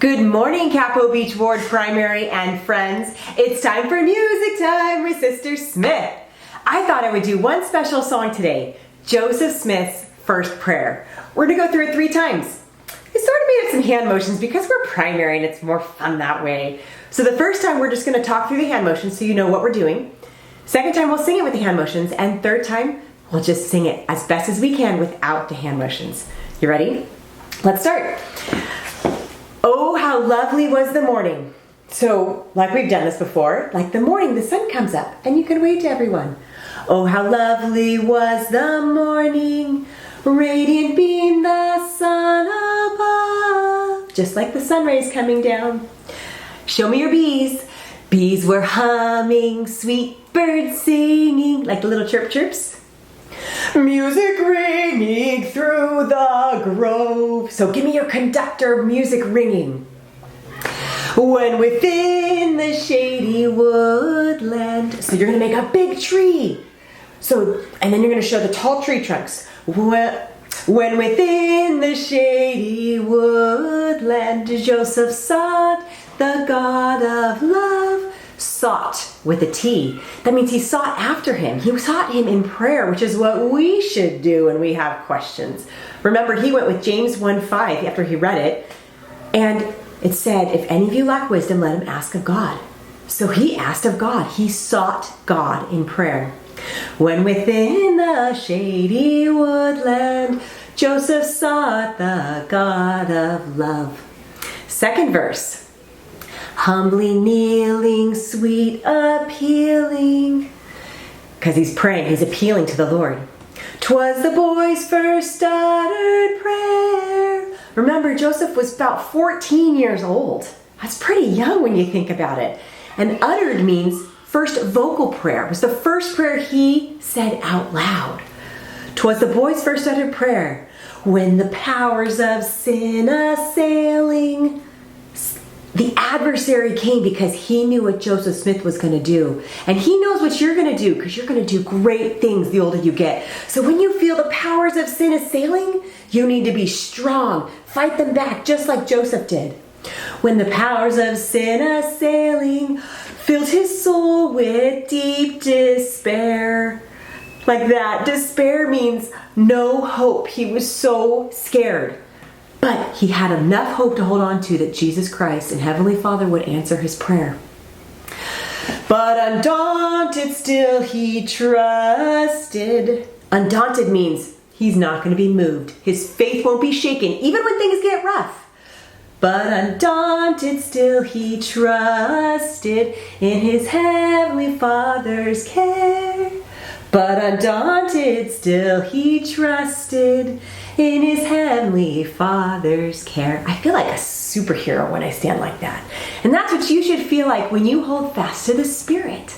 Good morning, Capo Beach Ward Primary and friends. It's time for music time with Sister Smith. I thought I would do one special song today, Joseph Smith's First Prayer. We're gonna go through it 3 times. I sort of made up some hand motions because we're primary and it's more fun that way. So the first time we're just gonna talk through the hand motions so you know what we're doing. Second time we'll sing it with the hand motions, and third time we'll just sing it as best as we can without the hand motions. You ready? Let's start. Oh, how lovely was the morning. So, like we've done this before, like the morning, the sun comes up and you can wave to everyone. Oh, how lovely was the morning, radiant beamed the sun above. Just like the sun rays coming down. Show me your bees. Bees were humming, sweet birds singing, like the little chirp chirps. Music ringing through the grove. So give me your conductor music ringing. When within the shady woodland. So you're gonna make a big tree. And then you're gonna show the tall tree trunks. When within the shady woodland, Joseph sought the God of love. Sought with a T. That means he sought after him. He sought him in prayer, which is what we should do when we have questions. Remember, he went with James 1:5 after he read it, and it said, if any of you lack wisdom, let him ask of God. So he asked of God. He sought God in prayer. When within the shady woodland, Joseph sought the God of love. Second verse. Humbly kneeling, sweet appealing. Because he's praying, he's appealing to the Lord. 'Twas the boy's first uttered prayer. Remember, Joseph was about 14 years old. That's pretty young when you think about it. And uttered means first vocal prayer. It was the first prayer he said out loud. 'Twas the boy's first uttered prayer. When the powers of sin assailing. The adversary came because he knew what Joseph Smith was going to do. And he knows what you're going to do because you're going to do great things the older you get. So when you feel the powers of sin assailing, you need to be strong. Fight them back just like Joseph did. When the powers of sin assailing filled his soul with deep despair. Like that. Despair means no hope. He was so scared. But he had enough hope to hold on to that Jesus Christ and Heavenly Father would answer his prayer. But undaunted still he trusted. Undaunted means he's not going to be moved. His faith won't be shaken, even when things get rough. But undaunted still he trusted in his Heavenly Father's care. But undaunted still he trusted in his Heavenly Father's care. I feel like a superhero when I stand like that. And that's what you should feel like when you hold fast to the Spirit.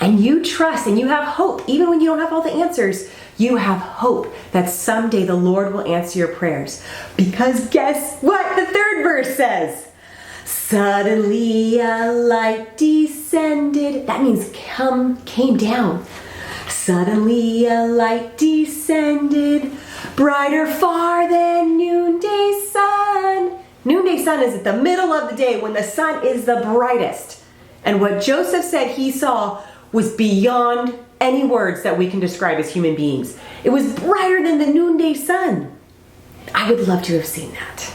And you trust and you have hope. Even when you don't have all the answers, you have hope that someday the Lord will answer your prayers. Because guess what the third verse says? Suddenly a light descended. That means came down. Suddenly a light descended, brighter far than noonday sun. Noonday sun is at the middle of the day when the sun is the brightest. And what Joseph said he saw was beyond any words that we can describe as human beings. It was brighter than the noonday sun. I would love to have seen that.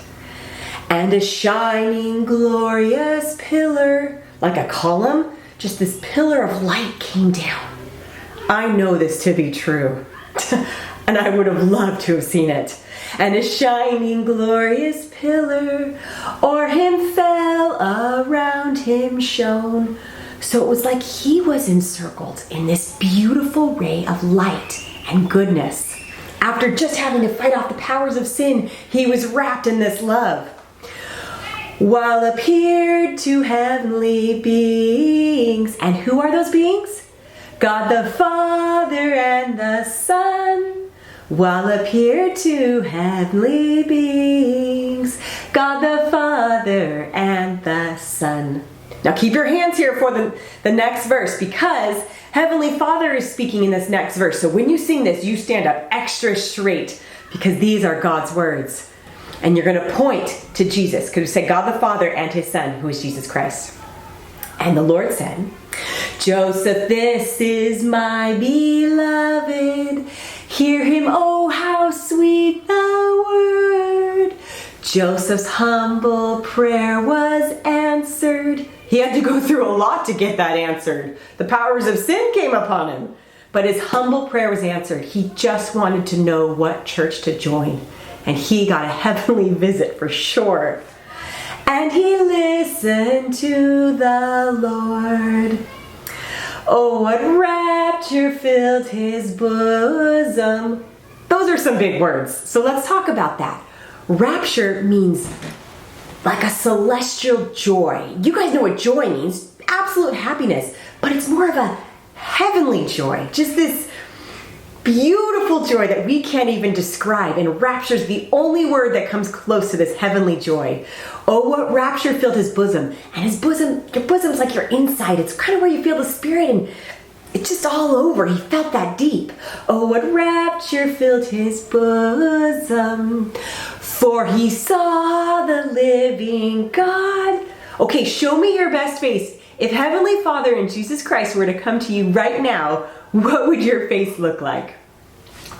And a shining, glorious pillar, like a column, just this pillar of light came down. I know this to be true, and I would have loved to have seen it. And a shining, glorious pillar o'er him fell, around him shone. So it was like he was encircled in this beautiful ray of light and goodness. After just having to fight off the powers of sin, he was wrapped in this love. While appeared two heavenly beings. And who are those beings? God the Father and the Son, while appeared two heavenly beings, God the Father and the Son. Now keep your hands here for the next verse, because Heavenly Father is speaking in this next verse. So when you sing this, you stand up extra straight, because these are God's words. And you're going to point to Jesus, because you say God the Father and his Son, who is Jesus Christ. And the Lord said, Joseph, this is my beloved. Hear him, oh, how sweet the word. Joseph's humble prayer was answered. He had to go through a lot to get that answered. The powers of sin came upon him. But his humble prayer was answered. He just wanted to know what church to join. And he got a heavenly visit for sure. And he listened to the Lord. Oh, what rapture filled his bosom. Those are some big words. So let's talk about that. Rapture means like a celestial joy. You guys know what joy means. Absolute happiness. But it's more of a heavenly joy. Just this beautiful joy that we can't even describe. And rapture is the only word that comes close to this heavenly joy. Oh, what rapture filled his bosom. And his bosom, your bosom's like your inside. It's kind of where you feel the Spirit, and it's just all over. He felt that deep. Oh, what rapture filled his bosom. For he saw the living God. Okay, show me your best face. If Heavenly Father and Jesus Christ were to come to you right now, what would your face look like?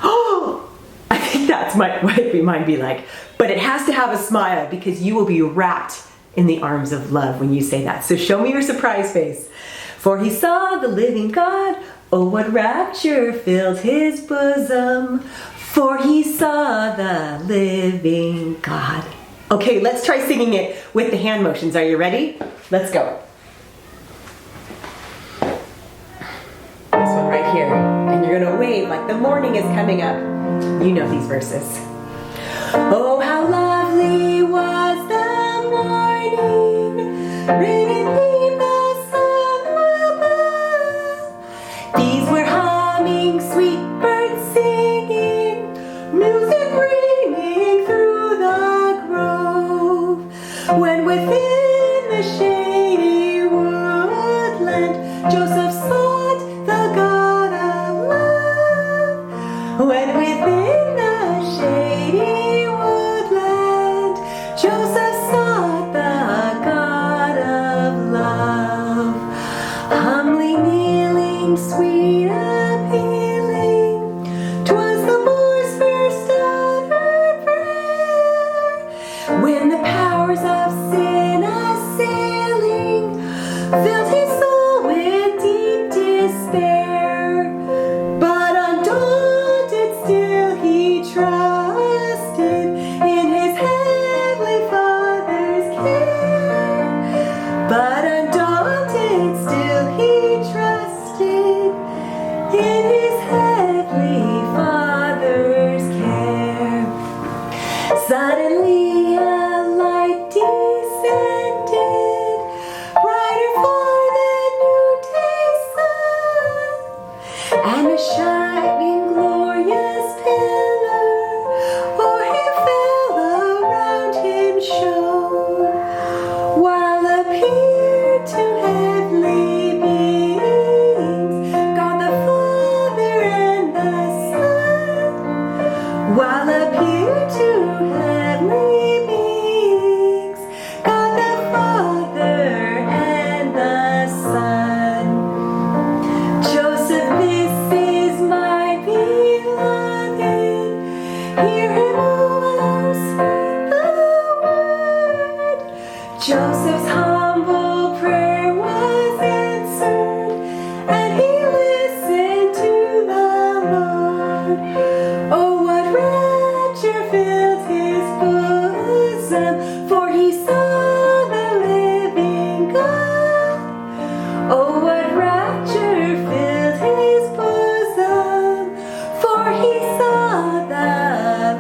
Oh, I think that's what mine be like. But it has to have a smile, because you will be wrapped in the arms of love when you say that. So show me your surprise face. For he saw the living God. Oh, what rapture filled his bosom. For he saw the living God. Okay, let's try singing it with the hand motions. Are you ready? Let's go. This one right here. And you're going to wave like the morning is coming up. You know these verses. Oh, how lovely was the morning, radiant beamed the sun above. These were humming, sweet birds singing, music ringing through the grove. When within the shady woodland, Joseph sought the God of love. When within the shady woodland, Joseph sought the God of love. Humbly kneeling, sweet appealing, 'twas the boy's first uttered prayer. When the powers of sin assailing filled his soul with deep despair, but undaunted still he trusted in his heavenly Father's care. But undaunted still he trusted in his heavenly Father's care. Suddenly a light descended, brighter far than noonday sun, and a shining glorious pillar o'er him fell, around him shone, while appeared two heavenly beings, God the Father and the Son. While appeared two heavenly beings, God the Father and the Son. Joseph, this is my beloved. Hear him, oh, how sweet the word. Joseph's humble prayer was answered, and he listened to the Lord. Oh, what rapture filled his bosom, for he saw the living God. Oh, what rapture filled his bosom, for he saw the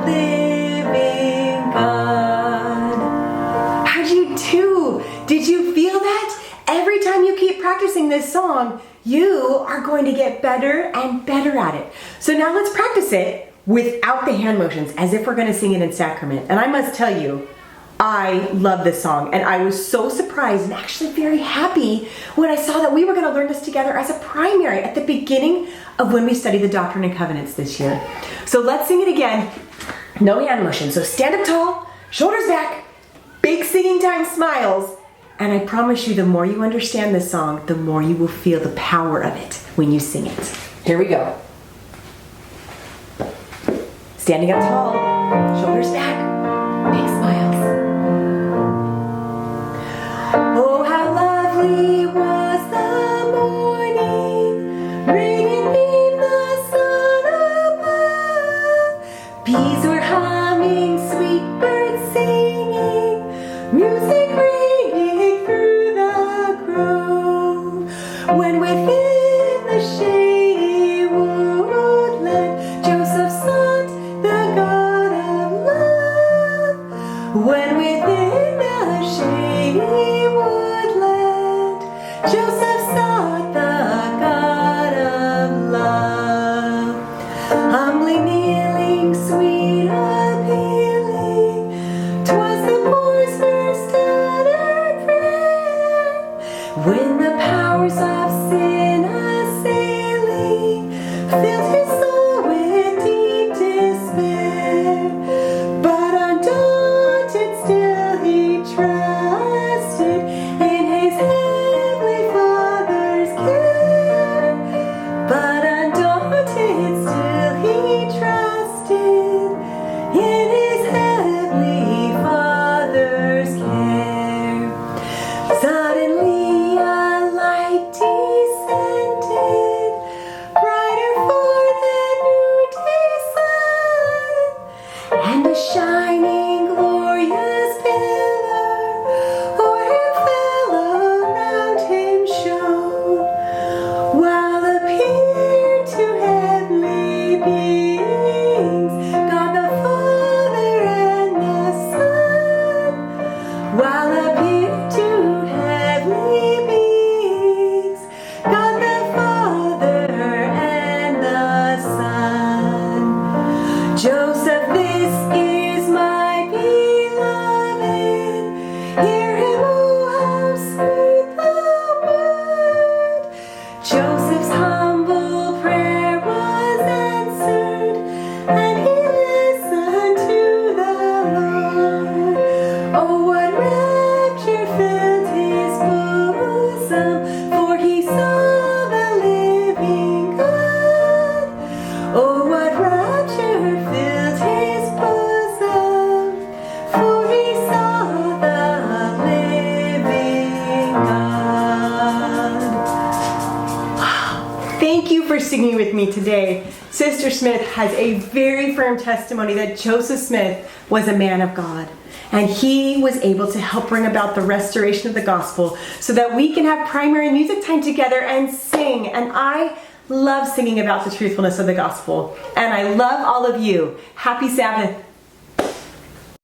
living God. How'd you do? Did you feel that? Every time you keep practicing this song, you are going to get better and better at it. So now let's practice it without the hand motions, as if we're going to sing it in sacrament. And I must tell you, I love this song, and I was so surprised and actually very happy when I saw that we were going to learn this together as a primary at the beginning of when we study the Doctrine and Covenants this year. So let's sing it again. No hand motion. So stand up tall, shoulders back, big singing time smiles. And I promise you, the more you understand this song, the more you will feel the power of it when you sing it. Here we go. Standing up tall, shoulders back, big smiles. Oh, how lovely was the morning, radiant beamed the sun above. Bees were humming, sweet birds singing, music ringing through the grove. When within the shady woodland, Joseph sought the God of love. When within the shady woodland, Joseph sought the God of love. Humbly kneeling, sweet appealing, 'twas the poor's first uttered prayer. When the powers of sin assailing filled his soul with deep despair, but undaunted still he trusted in his heavenly Father's care. But undaunted still he trusted in his heavenly Father's care. Suddenly a light descended, brighter far than noonday sun, and a shining glorious pillar o'er him fell, around him shone, while appeared two heavenly beings, God the Father and the Son, while appeared two heavenly beings, God the Father and the Son. Joseph, this is my beloved. Hear him, oh, how sweet the word. Joseph's humble prayer was answered, and he listened to the Lord. Oh, what rapture filled his bosom, for he saw the living God. Oh, what rapture filled his bosom, for he saw the living God. Thank you for singing with me today. Sister Smith has a very firm testimony that Joseph Smith was a man of God. And he was able to help bring about the restoration of the gospel so that we can have primary music time together and sing. And I love singing about the truthfulness of the gospel. And I love all of you. Happy Sabbath.